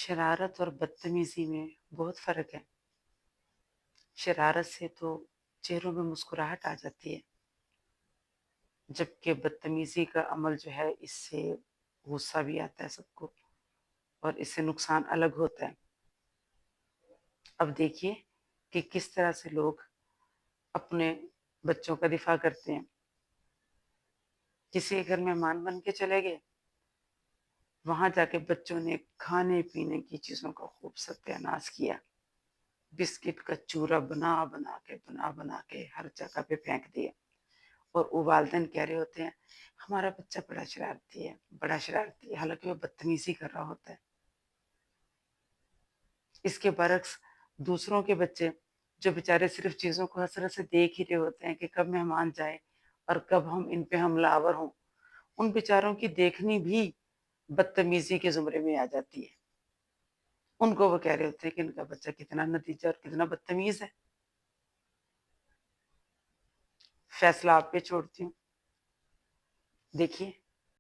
شرارت اور بدتمیزی میں بہت فرق ہے۔ شرارت سے تو چہروں میں مسکراہٹ آ جاتی ہے، جبکہ بدتمیزی کا عمل جو ہے اس سے غصہ بھی آتا ہے سب کو، اور اس سے نقصان الگ ہوتا ہے۔ اب دیکھیے کہ کس طرح سے لوگ اپنے بچوں کا دفاع کرتے ہیں۔ کسی کے گھر مہمان بن کے چلے گئے، وہاں جا کے بچوں نے کھانے پینے کی چیزوں کا خوب ستیہ ناش کیا، بسکٹ کا چورا بنا کے ہر جگہ پہ پھینک دیا، اور وہ والدین کہہ رہے ہوتے ہیں ہمارا بچہ بڑا شرارتی ہے، حالانکہ وہ بدتمیزی کر رہا ہوتا ہے۔ اس کے برعکس دوسروں کے بچے جو بیچارے صرف چیزوں کو حسرت سے دیکھ ہی رہے ہوتے ہیں کہ کب مہمان جائے اور کب ہم ان پہ حملہ آور ہوں، ان بیچاروں کی دیکھنی بھی بدتمیزی کے زمرے میں آ جاتی ہے۔ ان کو وہ کہہ رہے ہوتے ہیں کہ ان کا بچہ کتنا نتیجہ اور کتنا بدتمیز ہے۔ فیصلہ آپ پہ چھوڑتی ہوں۔ دیکھیے